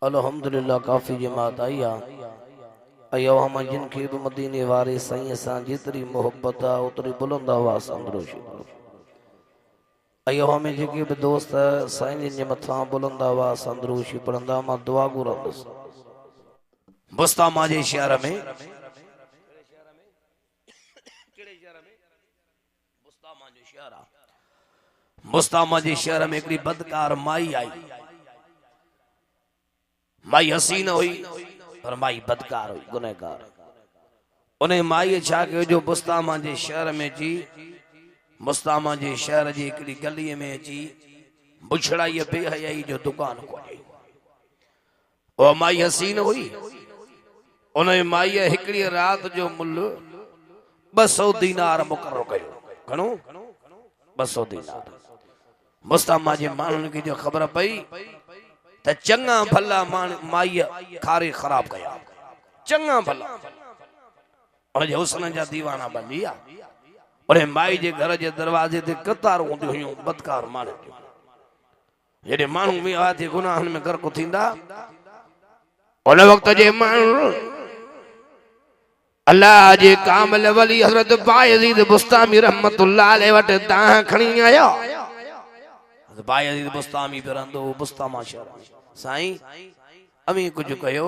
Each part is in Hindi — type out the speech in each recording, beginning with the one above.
अल्हम्दुलिल्लाह काफ़ी जमात आई अयो हम जिनके भी मदीने वारे साईं सां जेतरी मोहब्बत आ उतरी बुलंद आवाज़ अंदरोशी अयो हमें जेके भी दोस्त साईं जे मथां बुलंद आवाज़ अंदरोशी पढ़ंदा मां दुआ घुरंदुसि बुस्तामा जे शहर में बुस्तामा जे शहर में हिकड़ी बदकार माई आई। माई हसीन हुई पर माई बदकार हुई गुनहगार। उन्हें माई छा कयो जो बुस्तामा जे शहर में अची बुस्तामा जे शहर जी हिकड़ी गलीअ में अची बुछड़ाई बेहयाई जो दुकान खोली। ओ माई हसीन हुई। उन माई हिकड़ी रात जो मुल्ल 200 दीनार मुकर्रो कयो। घणो 200 दीनार। मुस्तामा जे माण्हुनि खे जो ख़बर पई त चङा भला माई खारे ख़राब कया। चङा भला उनजे हुस्न जा दीवाना बन विया। उन माई जे घर जे दरवाजे ते कतार हूंदियूं हुयूं बदकार माण्हू। जॾहिं माण्हू विया थे गुनाहनि में गर्क थींदा उन वक्त जे माण्हू अल्लाह जे कामिल वली हज़रत बायज़ीद बुस्तामी रहमतुल्लाह अलैहि वटि दाह खणी आया। बायज़ीद बुस्तामी पिरंदो बुस्तामा शहर साईं अमी कुछ कयो।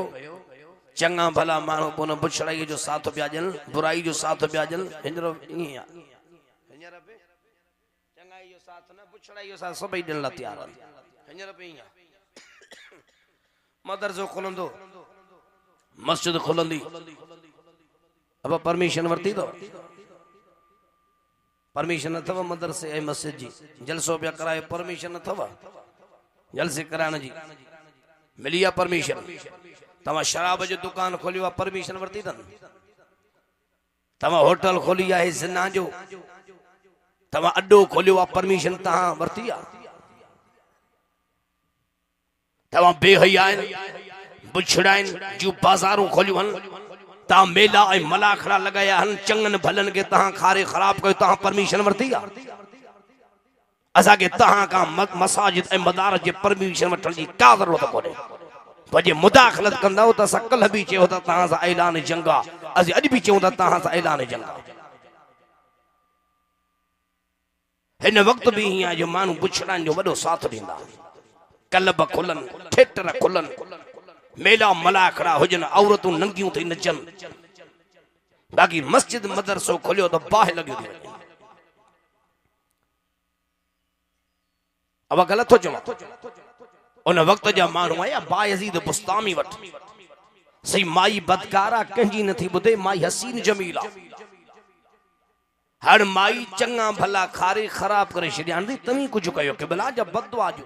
चंगा भला माण्हू पुन बुछड़ाई जो साथ पिया ॾियनि बुराई जो साथ पिया ॾियनि हींअर ईअं हींअर पे चंगाई जो साथ न बुछड़ाई जो साथ सभई ॾियण लाइ तयार आहिनि। हींअर पे ईअं मदरसो खुलंदो मस्जिद खुलंदी अब परमिशन वरती तो परमिशन अथव मदरसे ऐं मस्जिद जी जलसो पिया कराए परमिशन अथव जलसे कराइण जी मिली आहे परमिशन। तव्हां शराब जो दुकान खोलियो आहे परमिशन वरती अथनि। तव्हां होटल खोली आहे ज़िना जो तव्हां अड्डो खोलियो आहे परमिशन तव्हां वरती आहे। तव्हां बेहया आहिनि बुछड़ा आहिनि जूं बाज़ारूं खोलियूं आहिनि तव्हां मेला ऐं मलाखड़ा लगाया आहिनि चङनि भलनि खे तव्हां खारे ख़राब कयो तव्हां परमिशन वरती आहे। असांखे तव्हां खां मसाजिद ऐं मदारस जे परमिशन वठण जी का ज़रूरत कोन्हे। जे मुदाख़लत कंदा त असां कल्ह बि चयो त तव्हां सां ऐलान जंग आहे असीं अॼु बि चऊं था तव्हां सां ऐलान जंग आहे। हिन वक्त बि हीअं आहे जो माण्हू बुछड़नि जो वॾो साथ ॾींदा कलब खुलनि थिएटर खुलनि मेला मलाखड़ा हुजनि औरतूं नंगियूं थी नचनि बाक़ी मस्जिद मदरसो खोलियो त बाहि लॻियो थी वञे। अब ग़लति थो चवां उन वक्त जा माण्हू आया बायज़ीद बुस्तामी वटि सही माई बदकारा कंहिंजी नथी ॿुधे माई हसीन जमीला हर माई चङा भला खारे ख़राब करे छॾिया तव्हीं कुझु कयो कि भला जा बददुआ जो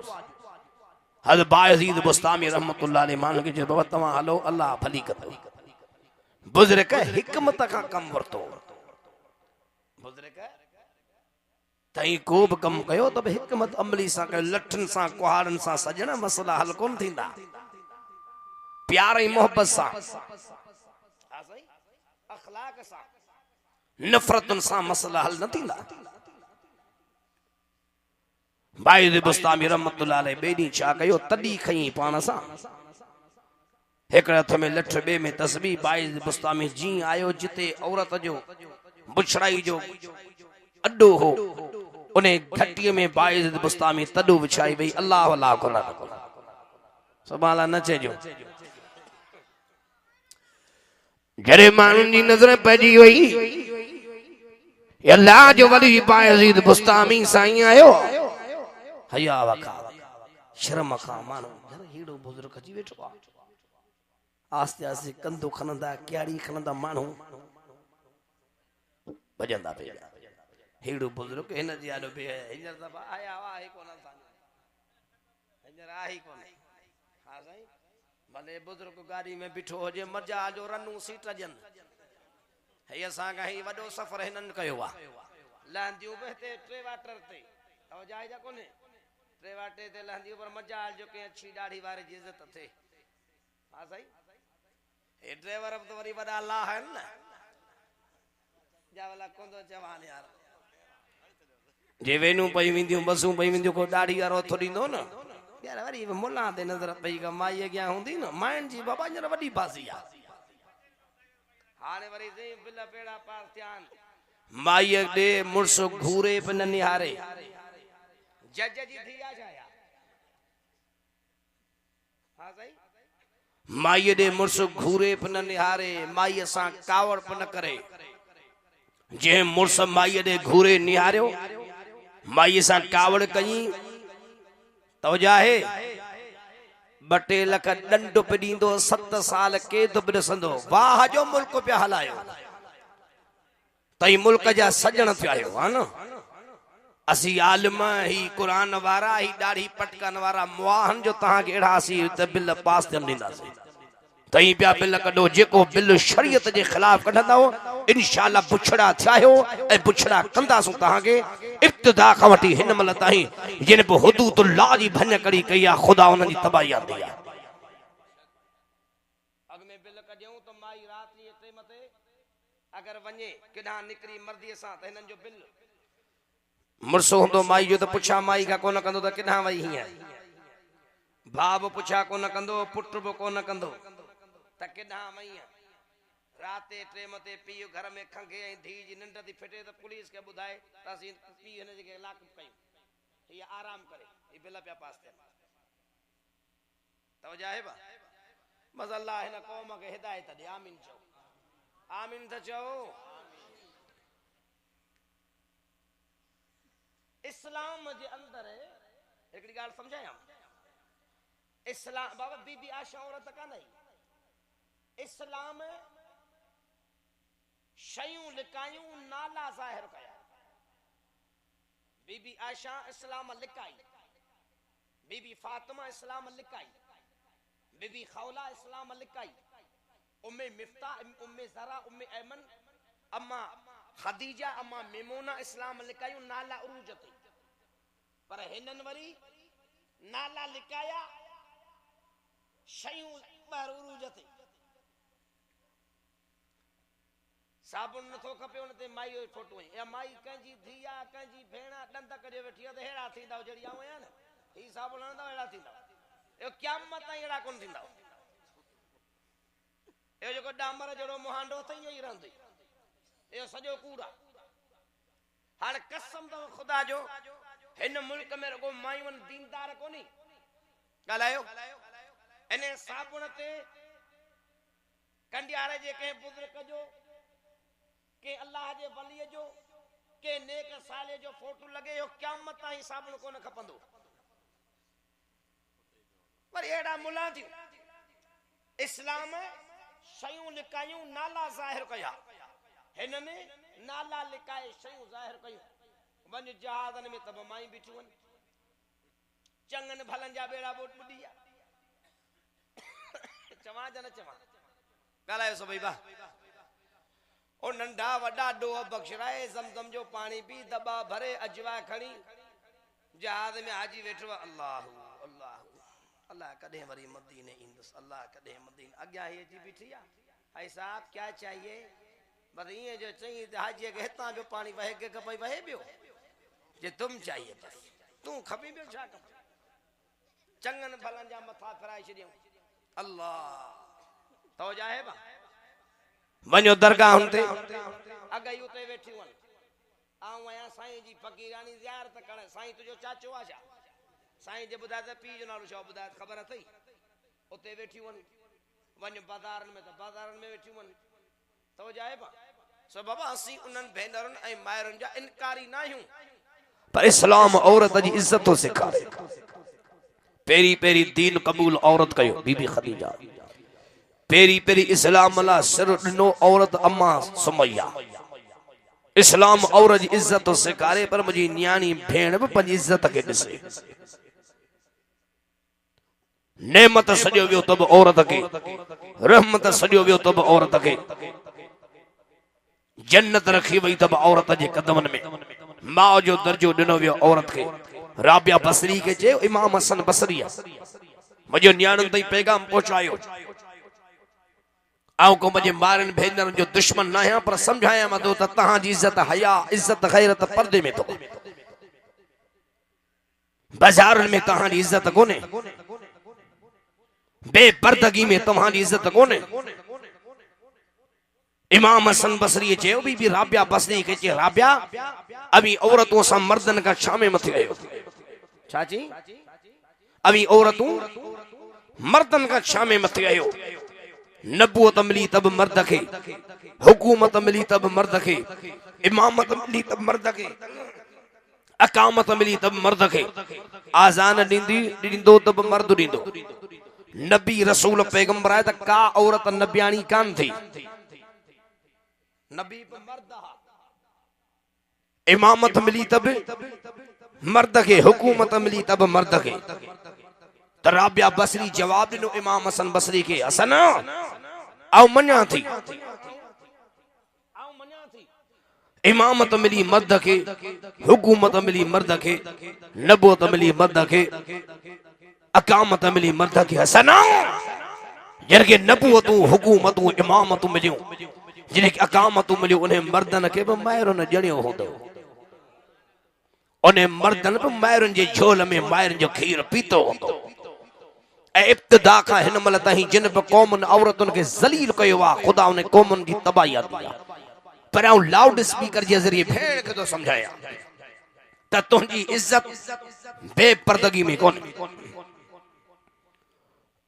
हज़रत बायज़ीद बुस्तामी रहमतुल्लाह अलैहि माण्हू खे चयो बाबा तव्हां हलो अल्लाह भली कंदो। बुज़ुर्ग हिकमत खां कम वरतो बुज़ुर्ग तई को भी कम कयो त हिकमत अमली सां कयो लठन सां कुहाड़न सां सजण मसला हल कोन थींदा प्यार ऐं मोहब्बत सां अखलाक सां नफ़रतुन सां मसला हल न थींदा। बायज़ीद बुस्तामी रहमतुल्लाह अलैहि बेडी छा कयो तडी खई पाण सां हिकड़े हथ में लठ बे में तस्बीह बायज़ीद बुस्तामी जी आयो जिते औरत जो बुछड़ाई जो अड्डो हो उन्हें घटिया में बायज़ीद बुस्तामी तडू विछाई वई अल्लाह अल्लाह को सुभान न चेजो। जरे माण्हुनि जी नज़र पइजी वई अल्लाह जो वली बायज़ीद बुस्तामी साईं आयो हया वखा शर्म खां माण्हू हेड़ो बुज़ुर्ग अची वेठो आहे आस्ते आस्ते कंधो खणंदा क्यारी खणंदा माण्हू भजंदा पिया हेड़ो बुजुर्ग हिन जी आलो बे हींअर त आया आहे कोन हींअर आहे कोन हा साईं भले बुजुर्ग गाड़ी में बिठो हुजे मजा जो रनू सीट ॼनि हे असां खां ही वॾो सफ़र हिननि कयो आहे लहंदियूं बि हिते टे वाटर ते जाए जा कोन्हे टे वाटे ते लहंदियूं पर मजा जो कंहिं अछी ॾाढ़ी वारे जी इज़त थिए हा साईं हे ड्राइवर बि त वरी वॾा लाह आहिनि न जा वाला कोंदो जवान यार जे वेनू पई वेंदियूं बसूं पई वेंदियूं को ॾाढ़ी वारो हथो ॾींदो न यार वरी मुल्ला ते नजर पई का माई अॻियां हूंदी न माइनि जी बाबा हींअर वॾी बाज़ी आहे हाणे वरी सही बिल पेड़ा पास थियान माई ॾे मुड़स घूरे पे न निहारे जज जी धीआ छाया हाँ सही माई ॾे मुड़स घूरे पे न निहारे माई सां कावड़ पे न करे जे मुड़स माई ॾे घूरे निहारियो माई सां कावड़ कई तो जाहे 2 लख दंड पे ॾींदो 7 साल कैद बि ॾिसंदो वाह जो मुल्क पिया हलायो तई मुल्क जा सजण पिया आहियो हा न असी आलिम ही कुरान वारा ही ॾाढी पटकन वारा मुआहन जो तहां के एड़ा सी त बिल पास थियन ॾींदासीं तई पिया बिल कढो जेको बिल शरीयत जे खिलाफ कढंदा इंशाअल्लाह बुछड़ा थियायो ए बुछड़ा कंदासूं तहां के इब्तिदा खां वठी हिन मल ताईं जिन पे हुदूदुल्लाह जी भन कड़ी कई आ खुदा उन जी तबाही आंदी आ अग में बिल कढियो तो माई रात नी ते मते अगर वने किडा निकरी मर्दी सा त हिनन जो बिल मुरसो होंदो माई जो तो पुछा माई का कोन कंदो त किडा वई हिया भाव पुछा कोन कंदो पुट बि कोन कंदो त किडा वई रात टे मते पीउ घर में खंगे ऐं धी जी निंड थी फिटे त पुलिस के बुधाए त असीं पीउ हिन जे लाक कयूं ये आराम करे ये बिल पिया पास थियन तवजा है बा बस अल्लाह हिन कौम के हिदायत दे आमीन चओ आमीन त चओ इस्लाम जे अंदर एकड़ी गाल समझाया इस्लाम बाबा बीबी आशा औरत का नहीं इस्लाम शयूं लिकायूं नाला ज़ाहिर कया बीबी आशा इस्लाम लिकाई बीबी फातिमा इस्लाम लिकाई बीबी खौला इस्लाम लिकाई उम्मे मिफ्ताह उम्मे ज़रा उम्मे ऐमन अम्मा खदीजा अम्मा मेमूना इस्लाम लिकायूं नाला उरूज ते पर हिनन वरी नाला लिकाया शयूं ॿाहिर उरूज ते साबुन नथो खपे उन ते माई जो फोटो या माई कंहिंजी धीआ कंहिंजी भेण ॾंद करे वेठी आहे त अहिड़ा थींदा जहिड़ी आऊं आहियां न ही साबुन हणंदा अहिड़ा थींदा इहो क़यामत ताईं अहिड़ा कोन थींदा इहो जेको डामर जहिड़ो मुहांडो अथई इहो ई रहंदो इहो सॼो कूड़ आहे हाणे कसम अथव ख़ुदा जो हिन मुल्क में रुगो मायूं दीनदार कोन्हे ॻाल्हायो इन साबुण ते कंडियारे जे कंहिं बुज़ुर्ग जो के अल्लाह जे वलीअ जो के नेक साले जो फोटो लगे यो क़यामत ताईं साबुण कोन खपंदो पर एड़ा मुला थी इस्लाम शयूं लिकायूं नाला ज़ाहिर कया हिनने नाला लिकाए शयूं ज़ाहिर कयूं वञ जहाज़न में तब माई बिठियूं आहिनि चङनि भलनि जा बेड़ा बोट ॿुॾी आहे चवां जा न चवां ॻाल्हायो सो भई बा ओ नंढा वॾा डोह बख़्शराए ज़मज़म जो पानी पी दॿा भरे अजवा खणी जहाज में हाजी वेठो अल्लाह अल्लाह अल्लाह कॾहिं वरी मदीने ईंदुसि अल्लाह कॾहिं मदीने अॻियां ही अची बीठी आहे भाई साहब क्या चाहिए बस ईअं जो चई त हाजीअ खे हितां जो पानी वहे के खपई वहे पियो जे तुम चाहिए बस तूं खपी पियो छा खपे चङनि भलनि जा मथा फिराए छॾियऊं अल्लाह तो जाए बा वञो दरगाहुनि ते अगई उते वेठियूं आहिनि आऊं आहियां साईं जी फ़क़ीरानी ज़ियारत करण साईं तुंहिंजो चाचो आहे छा साईं जे ॿुधाए त पीउ जो नालो छा ॿुधाए ख़बर अथई उते वेठियूं आहिनि वञ बाज़ारनि में त बाज़ारनि में वेठियूं आहिनि तो जाए बा सो बाबा असीं उन्हनि भेनरुनि ऐं माइरुनि जा इनकारी न आहियूं पर इस्लाम औरत जी इज्जत थो सेखारे पेरी पेरी दीन कबूल औरत कयो बीबी खदीजा पेरी पेरी इस्लाम ला सिर ॾिनो औरत अम्मा सुमैया इस्लाम औरत जी इज्जत थो सेखारे पर मुंहिंजी न्याणी भेण बि पंहिंजी इज्जत खे ॾिसे नेमत सॼो वियो त बि औरत खे रहमत सॼो वियो त बि औरत खे जन्नत रखी वई त बि औरत जे कदमनि में माउ जो दर्जो ॾिनो वियो औरत खे राबिया बसरी के चयो इमाम हसन बसरी मुझे न्याणुनि ताईं पैगाम पहुचायो आऊं को मुझे मारन भेनरुनि जो दुश्मन न आहियां पर समझाया मां तो तहां जी इज्जत हया इज्जत गैरत पर्दे में तो बाजार में तहां इज्जत कोने, बेपर्दगी में तहां इज्जत कोने। इमाम हसन बसरी चयो भी राबिया बसरी के चे राबिया अभी औरतों सा मर्दन का शामे मथे गयो। चाची अभी औरतों मर्दन का शामे मथे गयो। नबूवत मिली तब मर्द के, हुकूमत मिली तब मर्द के, इमामत मिली तब मर्द के, अकामत मिली तब मर्द के, आजान दींदो तब मर्द दींदो। नबी रसूल पैगंबर आए त का औरत नबियानी कान थी, नबी मर्द। इमामत मिली तब मर्द के, हुकूमत मिली तब मर्द के। तो राबिया बसरी जवाब दिनो इमाम हसन बसरी के, हसन आओ मन्या थी, इमामत मिली मर्द के, हुकूमत मिली मर्द के, नबूवत मिली मर्द के, अकामत मिली मर्द के। हसन जिनके नबूवतू हुकूमतू इमामतू मिलियो, जिनके अकामतू मिलियो, उन्हें मर्दन के भी मायरों ने जणियो होंदो। उन्हें मर्दन भी मायरों जे झोल में मायरों जो खीर पीतो होंदो। इब्तिदा का हिन मल ताईं जिन पे कौमन औरतुन के जलील कयो आ, खुदा उन्हें कौमन की तबाही दी। पर आऊं लाउड स्पीकर जे जरिए भेड़ के तो समझाया त तुंहिंजी इज्जत बेपर्दगी में कोन।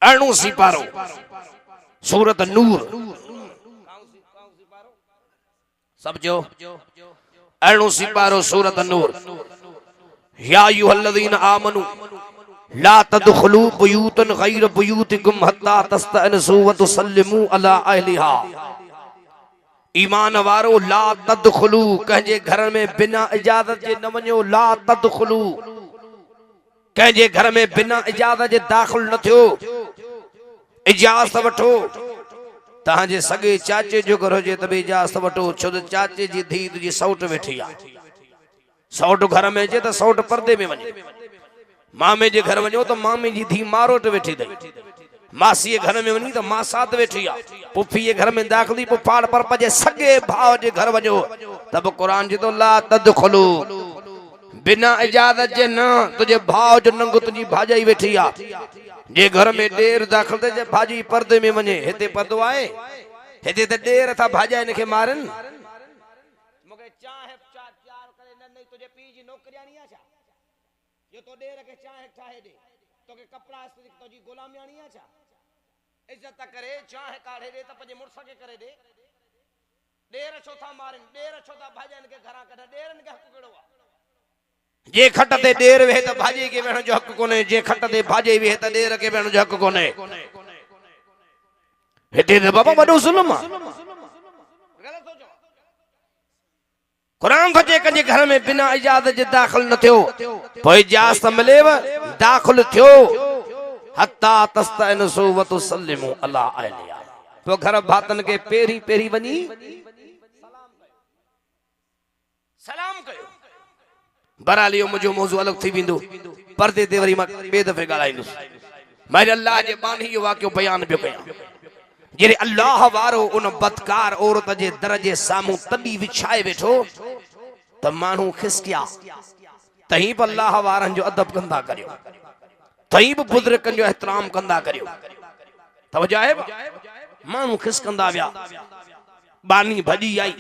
अणु सिपारो सूरत नूर सब जो अणु सिपारो सूरत नूर। या अय्युहल्लज़ीना आमनू ला तदखुलू बुयूतन गैर बुयूतिकुम हत्ता तस्तअनसू व तुसल्लिमू अला अहलिहा। ईमान वारो ला तदखुलू, कंहिंजे घर में बिना इजाजत जे न वञो। ला तदखुलू, कंहिंजे घर में बिना इजाजत जे दाखिल न थियो। इजाजत वठो। तहांजे सगे चाचे जो घर हुजे त बि इजाजत वठो, छो त चाचे जी धी तुंहिंजी सौट वेठी आहे। सौट घर में अचे त सौट पर्दे में वञे। मामे जे घर वञो त मामे जी धी मारोट वेठी अथई। मासी घर में वञी त मासात वेठी आहे। पुफी जे घर में दाख़िली पुफाड़ पर पंहिंजे सगे भाउ जे घर वञो त बि क़ुरान चए थो ला तदखुलू, बिना इजाजत जे न। तुंहिंजे भाउ जो नंग तुंहिंजी भाॼाई वेठी आहे। जे घर में ॾेर दाख़िल थिए भाॼी पर्दे में वञे। हिते पर्दो आहे, हिते त ॾेर था भाॼाई हिनखे मारनि। मूंखे चाह चार करे न तुंहिंजे पीउ जी नौकरियाणी आहे छा, जो तो ॾेर खे चाह ठाहे ॾे, तोखे कपिड़ा तुंहिंजी गुलामियाणी आहे छा। इज्जत करे चाह काढ़े ॾे त पंहिंजे मुड़ुस खे करे ॾे। ॾेर छो था मारनि, ॾेर छो था भाॼाइनि खे घरां कढनि, ॾेरनि खे हक़ कहिड़ो आहे। जे खट ते ॾेर वेहे त भाॼी खे वेहण जो हक़ कोन्हे, जे खट ते भाॼी वेहे त ॾेर खे वेहण जो हक़ कोन्हे। हिते त बाबा वॾो ज़ुल्म आहे। क़ुरान थो चए कंहिंजे घर में बिना इजाज़त जे दाख़िल न थियो, पोइ इजाज़त मिलेव दाख़िल थियो। हत्ता तस्तअनसू व तुसल्लिमू अला अहलिहा। पोइ घर भातन के पहिरीं पहिरीं वञी सलाम कयो। बराली मुंहिंजो मौज़ू अलॻि थी वेंदो, पर्दे ते वरी मां ॿिए दफ़े ॻाल्हाईंदुसि। मैं अल्लाह जे बानी जो वाक़ियो बयान पियो कयां। जॾहिं अल्लाह वारो उन बदकार औरत जे दर जे साम्हूं तॾी विछाए वेठो त माण्हू खिसकिया। तहीं बि अल्लाह वारनि जो अदब कंदा करियो, तहीं बि बुज़ुर्गनि जो एहतराम कंदा करियो। तवजो आहे, माण्हू खिसकंदा विया। बानी भॼी आई,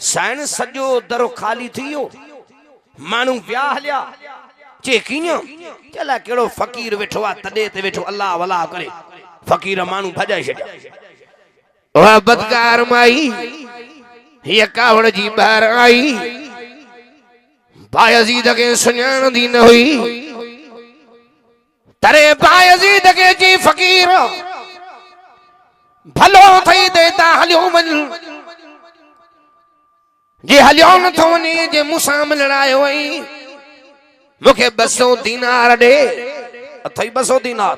साइण सॼो दरो ख़ाली थी वियो। माण्हू विया हलिया। चे कीअं, चला कहिड़ो फ़क़ीर वेठो आहे तॾे ते वेठो अल्लाह वला करे। फ़क़ीर माण्हू भॼाए छॾिया। वाह बदकार माई, हीअ कावड़ जी ॿाहिरि आई। बायज़ीद खे सुञाणंदी न हुई, तरे बायज़ीद खे जी फ़क़ीर भलो थई ते ता हलियो वञ। जे हलियो नथो वञे, जे मूंसां मिलण आयो वई, मूंखे 200 दीनार ॾे। अथई 200 दीनार।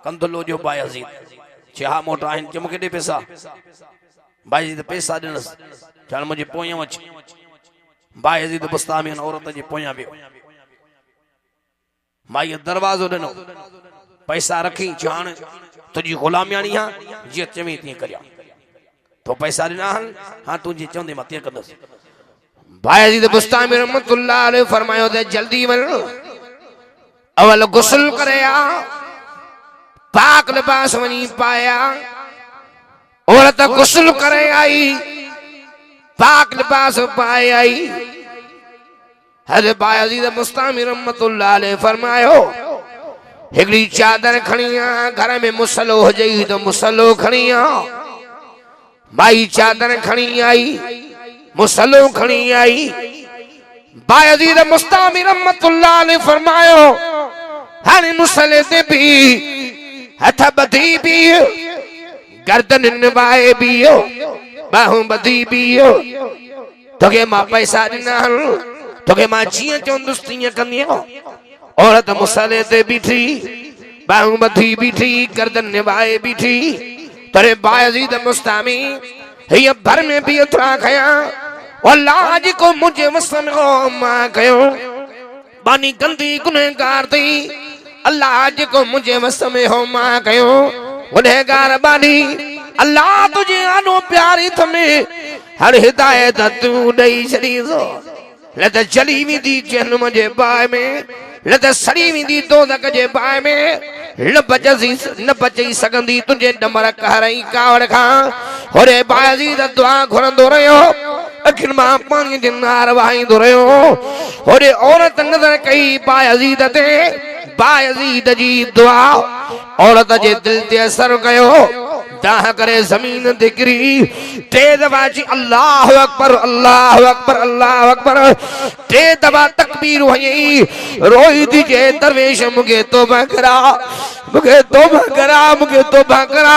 कंदलो जो बायज़ीद चए हा मोटा आहिनि, चए मूंखे ॾे पैसा। बायज़ीद पैसा ॾिनसि, चल मुंहिंजे पोयां अच। बायज़ीद बुस्तामी औरत जे पोयां वियो। माईअ दरवाज़ो ॾिनो, पैसा रखी। चयो हाणे तुंहिंजी गुलामियाणी आहे, जीअं चवीं तीअं करियां। तो पैसा ॾिना आहिनि, हाँ तूं जीअं चवंदे मां तीअं कंदुसि। बायज़ीद बुस्तामी रहमतुल्लाह अलैह फरमायो त जल्दी वञ, अवल गुस्ल करया पाक लिबास वनी पाया औरत गुस्ल करे आई पाक लिबास पाए आई हज़रत बायज़ीद मुस्तामी रहमतुल्लाह अलैह फरमायो हिकड़ी चादर खणिया घर में मुसलो हो जाई तो मुसलो खणिया भाई चादर खणी आई मुसलो खणी आई बायज़ीद मुस्तामी रहमतुल्लाह अलैह फरमायो हाने मुसले ते भी हथ बधी भी गर्दन निभाए भी बाहू बधी भी तोके मां पैसा दिना तोके मां जियां चवंदुसि तीअं कंदियो औरत मुसले ते बीठी बाहू बधी बीठी गर्दन निभाए बीठी तरे बायज़ीद मुस्तामी हिय भर में भी उतरा खया अल्लाह जी को मुझे वसन हो मां कयो बानी गंदी गुनहगार थी अल्लाह जी को मुझे वसन हो मां कयो गुनहगार बानी अल्लाह तुझे आनो प्यारी थमें हर हिदायत तू दई छड़ी सो लत चली वेंदी जहन्नम जे बाहि में लत सड़ी वेंदी दोज़ख जे बाहि में न बची सघंदी तुंहिंजे डमर कहरई कावड़ खां होरे बायज़ीद दुआ घुरंदो रहियो अखियुनि मां पाणी जी नार वहाईंदो रहियो होरे औरत नज़र कई बायज़ीद ते बायज़ीद जी दुआ औरत जे दिल ते असर कयो दाह करे जमीन ते गिरी टे दफा जी अल्लाह अकबर अल्लाह अकबर अल्लाह अकबर टे दफा तकबीर हुई रोई दीजे दरवेश मुझे तौबा करा मुझे तौबा करा मुझे तौबा करा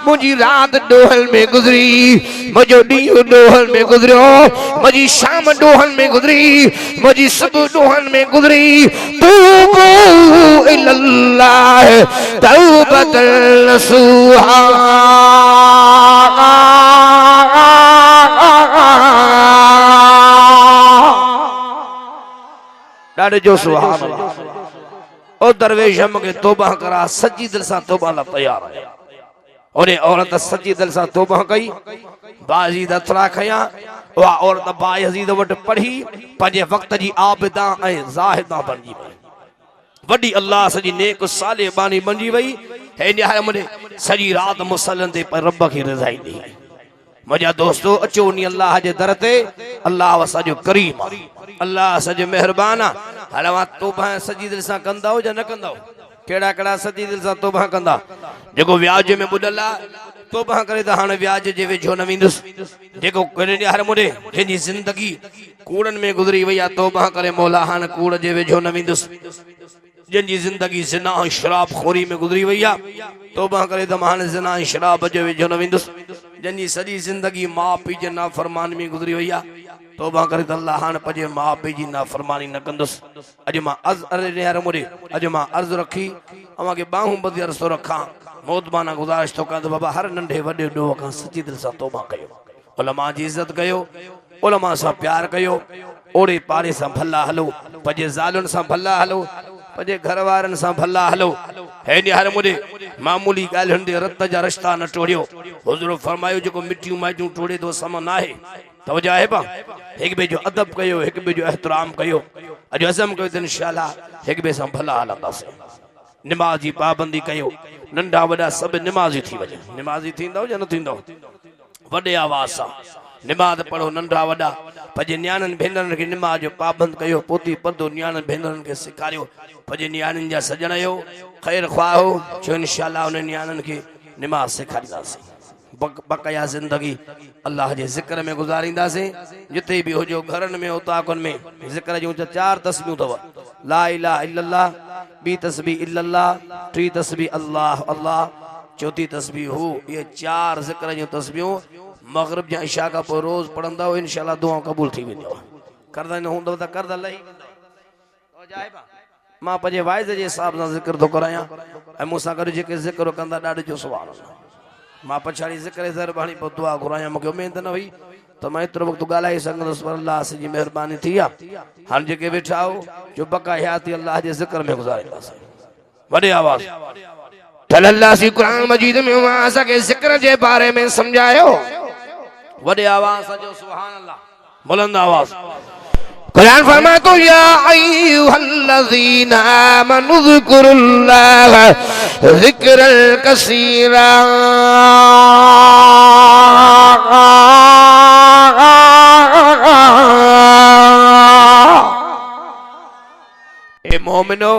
मुझी रात डोहल में गुजरी मुझो ॾींहुं डोहल में गुजरियो मुझी शाम डोहल में गुजरी मुझी सुबह डोहल में गुजरी तूबू इल्लल्लाह तौबतन नसूहा ॾाढे जो सुभान अल्लाह ओ दरवेश मूंखे तौबा करा सच्ची दिल सां तौबा लाइ तैयार है और औरत सच्ची दिल सां तौबा कई बायज़ीद अतरा खया वा औरत बायज़ीद वट पढ़ी पंहिंजे वक्त जी आबिदा ऐं ज़ाहिदा बणजी वई वडी अल्लाह सजी नेक साले बानी बणजी वई हे न्याय मुने सजी रात मुसलन ते पर रब खे रिज़ाई दी मुझा दोस्तों अचो नी अल्लाह जे दर ते अल्लाह वसाजो करीम अल्लाह सजो मेहरबान हल वा तौबा सजी दिल सां कंदा हो या न कंदा हो केड़ा केड़ा सजी दिल सां तौबा कंदा जेको व्याज में बुडल तौबा करे त हाणे व्याज जे वेझो न वेंदुस जेको हर मुडे जंहिंजी जिंदगी कूड़न में गुजरी वई आहे तौबा करे मौला हाणे कूड़ जे वेझो न वेंदुस जंहिंजी जिंदगी ज़िना ऐं शराब खोरी में गुजरी वई आहे तौबा करे त हाणे ज़िना ऐं शराब जे वेझो न वेंदुस जंहिंजी सॼी जिंदगी माउ पीउ जे नाफ़रमानी में गुजरी वई आहे तौबा करे त अल्लाह हाणे पंहिंजे माउ पीउ जी नाफ़रमानी न कंदुसि अॼु मां अॼु मां अर्ज़ रखी अव्हां खे ॿाहूं ॿधी अर्ज़ थो रखां मोतबाना गुज़ारिश थो कयां त बाबा हर नंढे वॾे ॾोह खां सची दिलि सां तौबा कयो उलमा जी इज़त कयो उलमा सां प्यार कयो ओड़े पाड़े सां भला हलो पंहिंजे ज़ालुनि सां भला हलो पंहिंजे घर वारनि सां भला हलो हे हर मुडे मामूली ॻाल्हियुनि ते रत जा रिश्ता न टोड़ियो हुज़ूर फरमायो जेको मिठियूं माइटियूं टोड़े थो सम न आहे तवजा आहे पा हिक ॿिए जो अदब कयो हिक ॿिए जो एहतराम कयो अॼु अज़म कयो त इंशाअल्लाह हिक ॿिए सां भला हलंदासीं निमाज़ जी पाबंदी कयो नंढा वॾा सभु निमाज़ी थी वञो निमाज़ी थींदव या न थींदव वॾे आवाज़ सां निमाज़ पढ़ो नंढा वॾा पंहिंजे न्याणनि भेनरुनि खे निमाज़ जो पाबंद कयो पोती परदो न्याणनि भेनरुनि खे सेखारियो पंहिंजे न्याणियुनि जा सजण हो ख़ैर ख़्वाह हो जो इंशाअल्लाह उन न्याणनि खे निमाज़ सेखारींदासीं बक़ाया ज़िंदगी अल्लाह जे ज़िक्र में गुज़ारींदासीं जिते भी हुजो घरनि में उताकुनि में ज़िक्र जूं चार तस्बीहूं अथव ला इलाहा इल्लल्लाह बी तस्बीह इल्लल्लाह टी तस्बीह अल्लाह अल्लाह चौथी तस्बीह हू ये चार ज़िक्र जूं तस्बीहूं मग़रिब या इशा का पोइ रोज़ पढ़ंदा हो इंशाअल्लाह दुआ क़बूल थी वेंदव करदा न हूंदव त करदा लही मां पंहिंजे वाइज़ जे हिसाब सां ज़िक्र थो करायां ऐं मूंसां गॾु जेके ज़िक्र कंदा ॾाढो जो सुभाणे मां पछाड़ी ज़िक्र ज़रबानी पोइ दुआ घुरायां मूंखे उमेद न हुई त मां एतिरो वक़्तु ॻाल्हाए सघंदुसि पर अल्लाह जी महिरबानी थी आहे हाणे जेके वेठा हो जो बका हयाती अल्लाह जे ज़िक्र में गुज़ारींदासीं वॾे आवाज़ अल्लाह कुरान मजीद में असांखे ज़िक्र जे बारे में सम्झायो वॾे आवाज़ जो सुभान अल्लाह बुलंद आवाज़ कुरान फरमाए तो या अय्युहल्लज़ीना आमनु ज़िक्रुल्लाह ज़िक्रन कसीरा। ए मोमिनो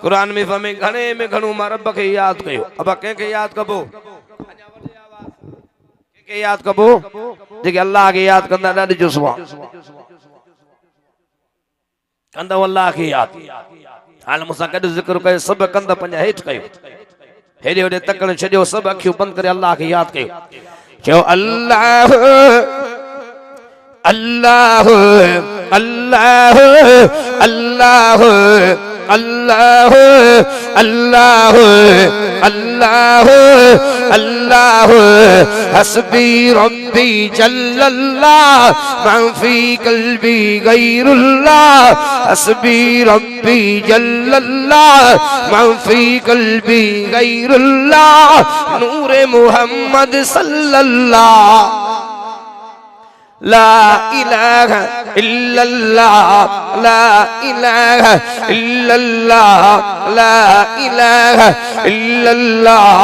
कुरान में फरमाए घणे में घणो मां रब खे याद कयो। अब कंहिंखे याद कबो, कंहिंखे याद कबो? जेके अल्लाह खे याद कंदा ॾाढी जो सुभाउ कंदा अल्लाह खे याद। हाल मूंसां गॾु ज़िक्र कयो, सभु कंद पंहिंजा हेठि कयो, हेॾे होॾे तकड़ छॾियो, सभु अखियूं बंदि करे अल्लाह खे याद कयो। चयो अल्लाह अल्लाह अल्लाह अल्लाह अल्लाह अल्लाह अल्लाह अल्लाह हस्बी रब्बी जल्लल्लाह मा फी कल्बी गैरुल्लाह हस्बी रब्बी जल्लल्लाह मा फी कल्बी गैरुल्लाह नूरे मुहम्मद सल्लल्लाह ला इलाहा इल्लल्लाह ला इलाहा इल्लल्लाह ला इलाहा इल्लल्लाह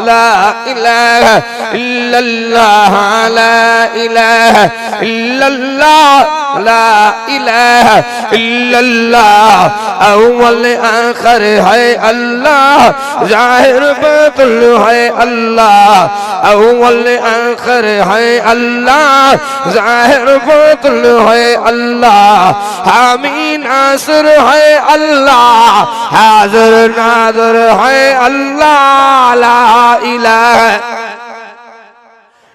ला इलाहा इल्लल्लाह ला इलाहा इल्लल्लाह ला इलाहा इल्लल्लाह अव्वल आखिर है अल्लाह ज़ाहिर बातिन है अल्लाह अव्वल आखिर है अल्लाह ज़ाहिर बातिन है अल्लाह हामी नासिर है अल्लाह हाज़िर नाज़िर है अल्लाह ला इलाहा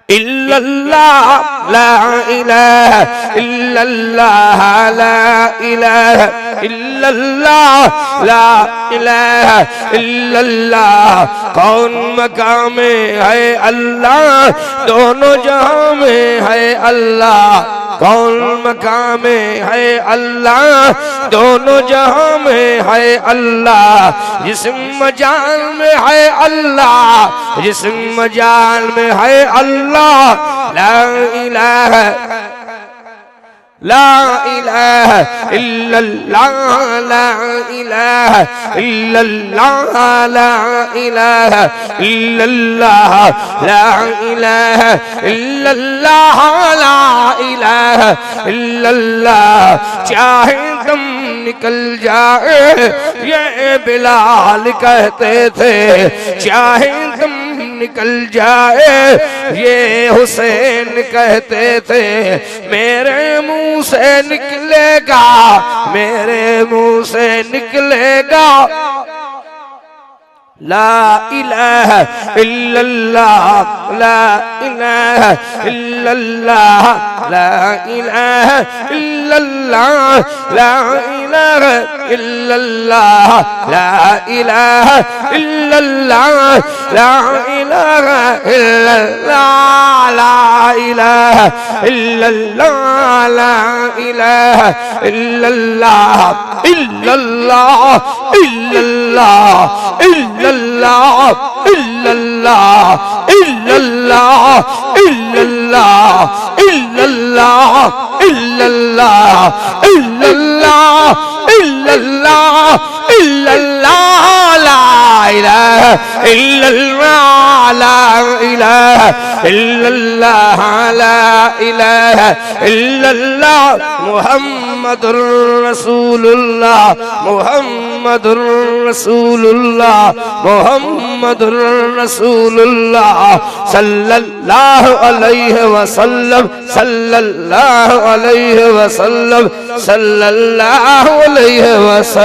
इल्लल्लाह ला इलाहा इल्लल्लाह ला इलाहा इल्लल्लाह ला इलाहा इल्लल्लाह कौन मकाम में है अल्लाह दोनों जहां में है अल्लाह कौन मकाम में है अल्लाह दोनों जहां में है अल्लाह जिस्म जान में है अल्लाह जिस्म जान में है अल्लाह ला इलाहा ला इलाहा इल्लल्लाह ला इलाहा इल्लल्लाह ला इलाहा इल्लल्लाह ला इलाहा इल्लल्लाह ला इलाहा इल्लल्लाह चाहे दम निकल जाए ये बिलाल कहते थे चाहे दम निकल जाए ये हुसैन कहते थे मेरे मुंह से निकलेगा मेरे मुंह से निकलेगा ला इलाहा इल्लल्लाह ला इलाहा इल्लल्लाह ला इलाहा इल्लल्लाह ला इलाहा इल्लल्लाह ला इलाहा इल्लल्लाह ला इलाहा इल्लल्लाह ला इलाहा इल्लल्लाह ला इलाहा इल्लल्लाह इल्लल्लाह इल्लल्लाह इल्लल्लाह इल्लल्लाह इल्लल्लाह इल्लल्लाह इल्लल्लाह इल्लल्लाह इल्लल्लाह इल्लल्लाह इल्लल्लाह ला इलाहा इल्लल्लाह ला इलाहा इल्लल्लाह ला इलाहा इल्लल्लाह मुहम्मदुर रसूलुल्लाह मुहम्मदुर रसूलुल्लाह मुहम्मदुर रसूलुल्लाह सल्लल्लाहु अलैहि वसल्लम सल्लल्लाहु अलैहि वसल्लम सल्लल्लाहु अलैहि वसल्लम।